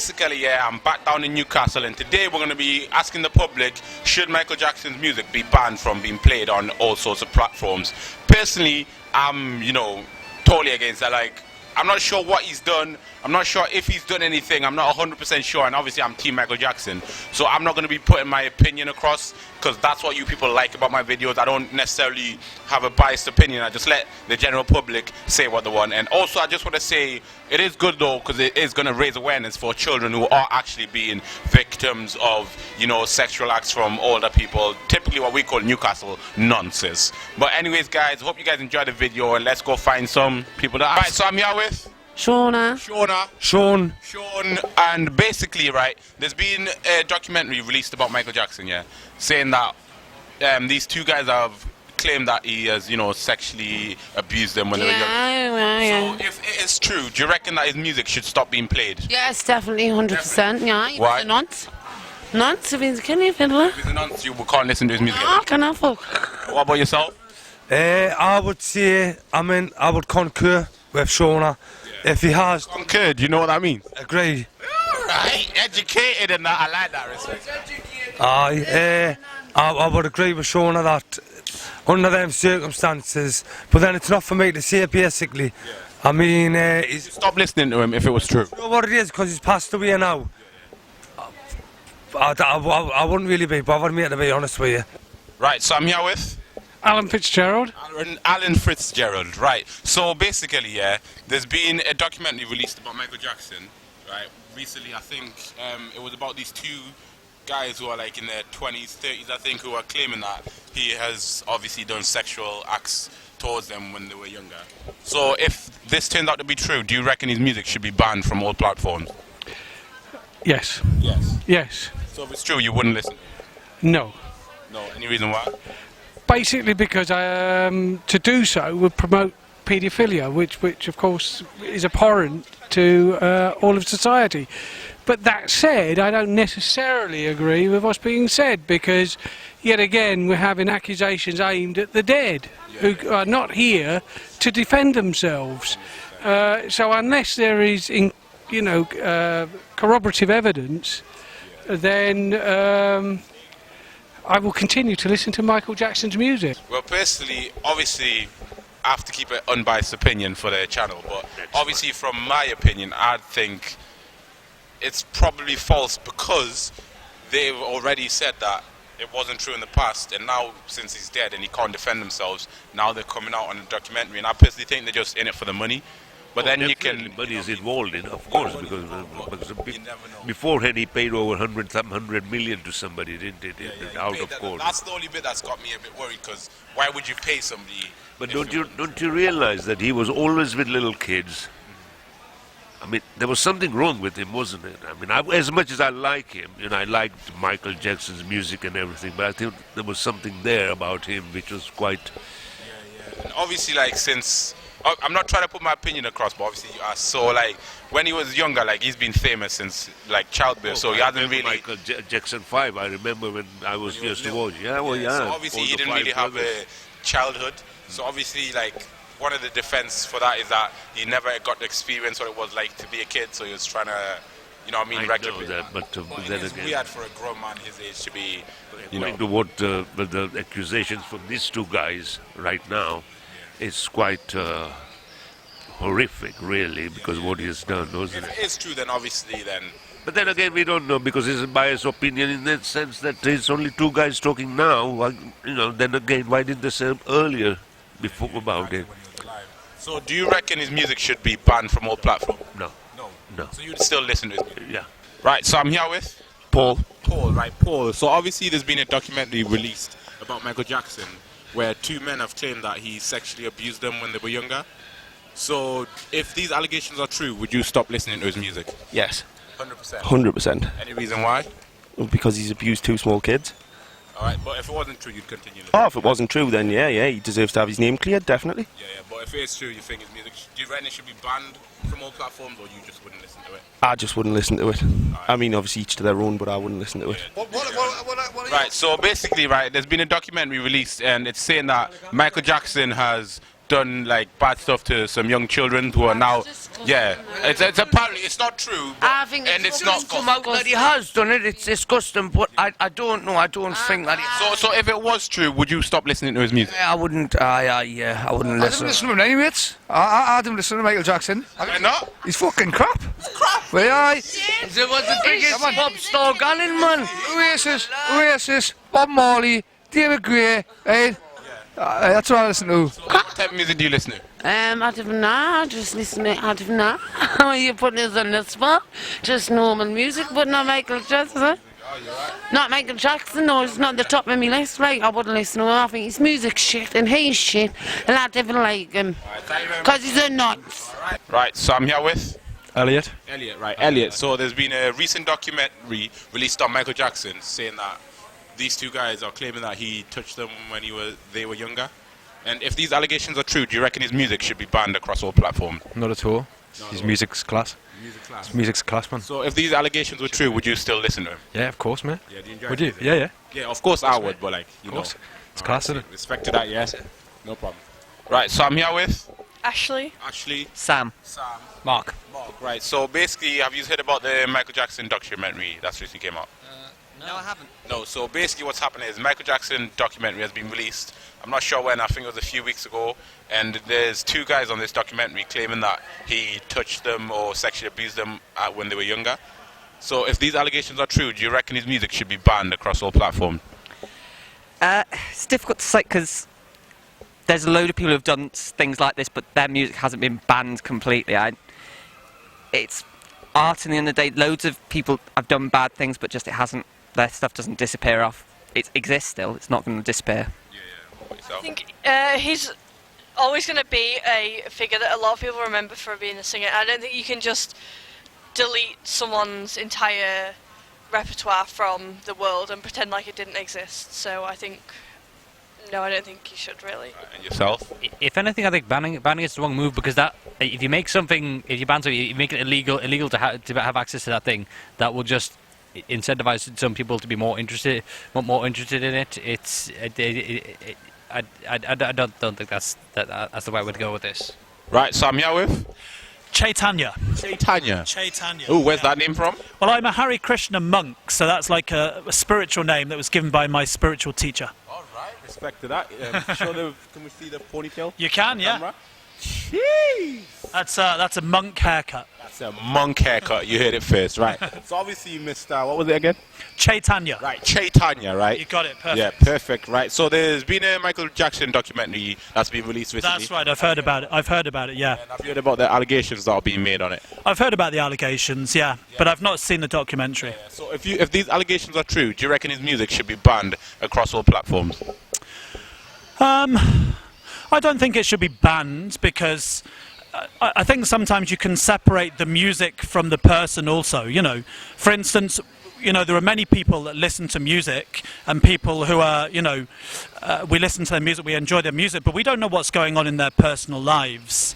basically, yeah, I'm back down in Newcastle, and today we're going to be asking the public, should Michael Jackson's music be banned from being played on all sorts of platforms? Personally, I'm, totally against that. Like, I'm not sure what he's done. I'm not sure if he's done anything. I'm not 100% sure, and obviously I'm Team Michael Jackson. So I'm not going to be putting my opinion across, because that's what you people like about my videos. I don't necessarily have a biased opinion. I just let the general public say what they want. And also, I just want to say, it is good though, because it is going to raise awareness for children who are actually being victims of, sexual acts from older people. Typically what we call Newcastle nonsense. But anyways, guys, hope you guys enjoyed the video, and let's go find some people to ask. Right, so I'm here with Shauna. Sean. And basically, right, there's been a documentary released about Michael Jackson, yeah, saying that these two guys have claimed that he has, sexually abused them when they were young. So if it is true, do you reckon that his music should stop being played? Yes, definitely, 100%. Yeah, he Why? was a nonce. Nonce, if he's a kidney fiddler. If he's a nonce, you can't listen to his music. Oh, can I fuck? What about yourself? I would say, I would concur with Shauna. If he has... Concur, do you know what that means? Agreed. Right, educated and that, I like that respect. I would agree with Shauna that under them circumstances, but then it's not for me to say basically. Yeah. I mean, stop listening to him if it was true. You know what it is, because he's passed away now. I wouldn't really be bothered, mate, to be honest with you. Right, so I'm here with Alan Fitzgerald. Alan Fitzgerald, right. So basically, yeah, there's been a documentary released about Michael Jackson, right, recently. I think it was about these two guys who are like in their 20s, 30s, I think, who are claiming that he has obviously done sexual acts towards them when they were younger. So if this turns out to be true, do you reckon his music should be banned from all platforms? Yes. Yes. So if it's true, you wouldn't listen? No. No, any reason why? Basically because to do so would promote paedophilia, which of course is abhorrent to all of society. But that said, I don't necessarily agree with what's being said, because yet again we're having accusations aimed at the dead, who are not here to defend themselves. So unless there is, corroborative evidence, then I will continue to listen to Michael Jackson's music. Well, personally, obviously, I have to keep an unbiased opinion for the channel, but obviously from my opinion, I think it's probably false, because they've already said that it wasn't true in the past, and now since he's dead and he can't defend themselves, now they're coming out on a documentary, and I personally think they're just in it for the money. But then you can... Money is involved in, of course, because beforehand he paid over 100 million to somebody, didn't it? Out of court. That's the only bit that's got me a bit worried, because why would you pay somebody? But don't you realize that he was always with little kids? I mean, there was something wrong with him, wasn't it? I mean, as much as I like him, I liked Michael Jackson's music and everything, but I think there was something there about him which was quite... Yeah. And obviously, like, since... I'm not trying to put my opinion across, but obviously you are. So, like, when he was younger, like, he's been famous since, like, childbirth, so he hasn't really... Michael Jackson 5, I remember when I was just to watch. Yeah, well, yeah. So obviously he didn't really have a childhood, so obviously, like, one of the defense for that is that he never got to experience what it was like to be a kid, so he was trying to, I know that, but then it's again... weird for a grown man his age to be, According to what the accusations from these two guys right now, it's quite horrific, really, because what he has done, wasn't it? If it is true, then obviously, then... But then again, we don't know, because it's a biased opinion in that sense that it's only two guys talking now. Then again, why didn't they say earlier before about it? So do you reckon his music should be banned from all platforms? No. So you'd still listen to his music? Yeah. Right, so I'm here with... Paul. Paul. So obviously there's been a documentary released about Michael Jackson, where two men have claimed that he sexually abused them when they were younger. So if these allegations are true, would you stop listening to his music? Yes. 100%? 100%. Any reason why? Because he's abused two small kids. Alright, but if it wasn't true, you'd continue listening? Oh, if it wasn't true, then yeah, he deserves to have his name cleared, definitely. Yeah, but if it is true, you think his music, do you reckon it should be banned from all platforms, or you just wouldn't listen to it? I just wouldn't listen to it. I mean, obviously each to their own, but I wouldn't listen to it. Right, so basically, right, there's been a documentary released, and it's saying that Michael Jackson has done like bad stuff to some young children who are now. Yeah, it's apparently it's not true. But, I think and it's it's not. Come out that he has done it. It's disgusting, but I don't know. I don't think that he. So if it was true, would you stop listening to his music? I wouldn't. I wouldn't I listen. didn't listen to him any mates. I didn't listen to Michael Jackson. Why not? He's fucking crap. Crap. Well, aye. There was the biggest pop star gunning, man. Oasis, Bob Marley, David Gray, eh? That's what I listen to. What type of music do you listen to? I don't know. I just listen to I don't know. You put this on the spot. Just normal music, but not Michael Jackson. Not Michael Jackson, no, it's not the top of my list. Like, I wouldn't listen to him. I think his music's shit and he's shit. And I don't like him. Because he's a nuts. Right, so I'm here with Elliot. Elliot, right? Elliot. So there's been a recent documentary released on Michael Jackson saying that these two guys are claiming that he touched them when they were younger. And if these allegations are true, do you reckon his music should be banned across all platforms? Not at all. His music's class. His music's class, man. So if these allegations were true, would you still listen to him? Yeah, of course, man. Yeah, do you enjoy Would it? you? Yeah, yeah. Yeah, of course I would, but like, you Of course. know. It's class, isn't it? Respect to that, yes. No problem. Right, so I'm here with Ashley. Ashley, Sam. Sam, Mark. Mark. Right, so basically, have you heard about the Michael Jackson documentary that's recently came out? No, I haven't. No, so basically what's happening is Michael Jackson documentary has been released. I'm not sure when, I think it was a few weeks ago. And there's two guys on this documentary claiming that he touched them or sexually abused them when they were younger. So if these allegations are true, do you reckon his music should be banned across all platforms? It's difficult to say because there's a load of people who've done things like this, but their music hasn't been banned completely. It's art, in the end of the day. Loads of people have done bad things, but just their stuff doesn't disappear off. It exists still. It's not going to disappear. I think he's always going to be a figure that a lot of people remember for being a singer. I don't think you can just delete someone's entire repertoire from the world and pretend like it didn't exist. So I think, no, I don't think you should really. And yourself? If anything, I think banning is the wrong move because that if you ban something, you make it illegal to have access to that thing. That will just incentivize some people to be more interested in it. I don't think that's the right way to go with this. Right, so I'm here with Chaitanya. Chaitanya. Oh, where's that name from? Well, I'm a Hare Krishna monk, so that's like a spiritual name that was given by my spiritual teacher. All right, respect to that. Can we see the ponytail? You can, yeah. Camera? Jeez. That's a monk haircut. That's a monk haircut. You heard it first, right? So obviously you missed, what was it again? Chaitanya. Right, Chaitanya, right? You got it, perfect. Yeah, perfect, right. So there's been a Michael Jackson documentary that's been released recently. That's right, I've heard about it, yeah. And have you heard about the allegations that are being made on it? I've heard about the allegations, yeah, but I've not seen the documentary. Yeah, so if these allegations are true, do you reckon his music should be banned across all platforms? I don't think it should be banned because I think sometimes you can separate the music from the person also, you know. For instance, you know, there are many people that listen to music and people who are, you know, we listen to their music, we enjoy their music, but we don't know what's going on in their personal lives.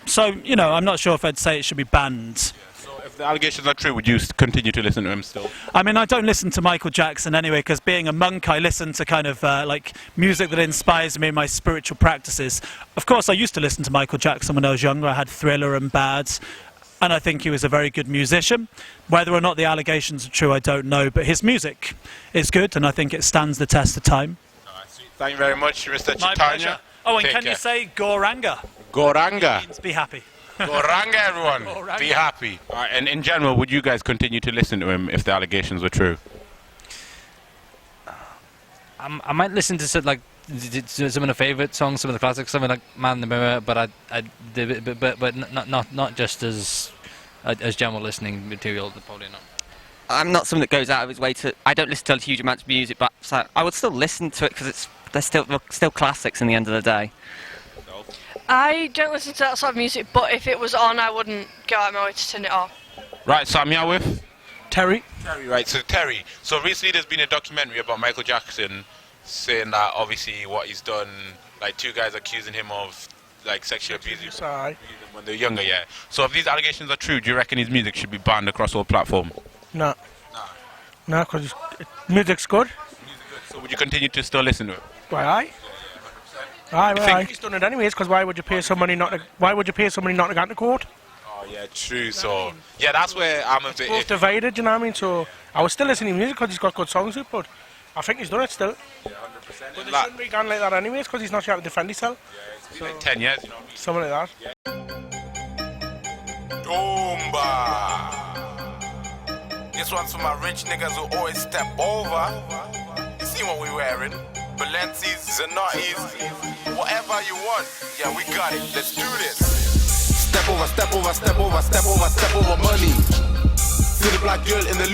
So, you know, I'm not sure if I'd say it should be banned. So if the allegations are true, would you continue to listen to him still? I mean, I don't listen to Michael Jackson anyway, because being a monk, I listen to kind of like music that inspires me in my spiritual practices. Of course, I used to listen to Michael Jackson when I was younger. I had Thriller and Bad, and I think he was a very good musician. Whether or not the allegations are true, I don't know, but his music is good, and I think it stands the test of time. Thank you very much, Mr. My Chaitanya. pleasure. Oh, and Take can care. you say Goranga? Goranga. Means be happy. Goranga, everyone. Goranga. Be happy. All right, and in general, would you guys continue to listen to him if the allegations were true? I might listen to some of the favourite songs, some of the classics, something like Man in the Mirror, but not just as general listening material. Probably not. I'm not someone that goes out of his way to. I don't listen to huge amounts of music, but so I would still listen to it because they're still classics in the end of the day. I don't listen to that sort of music, but if it was on, I wouldn't go out of my way to turn it off. Right, so I'm here with Terry. Terry, right. So Terry, so recently there's been a documentary about Michael Jackson saying that obviously what he's done, like two guys accusing him of like sexual abuse when they're younger, yeah. So if these allegations are true, do you reckon his music should be banned across all platforms? No. No, because music's good. So would you continue to still listen to it? Why, aye. Aye, You well, think- aye. He's done it anyways, because why would you pay somebody not to go to court? Oh yeah, true. So yeah, that's where I'm a bit. Both divided, you know what I mean? So I was still listening to music because he's got good songs, but I think he's done it still. Yeah, 100%. But they shouldn't be gone like that anyways, because he's not sure how to defend himself. It's been like 10 years, you know. Something like that. Boomba. This one's for my rich niggas who always step over. You see what we wearing? Balenci's, Zanottis, whatever you want. Yeah, we got it. Let's do this. Step over, step over, step over, step over, step over money. See the black girl in the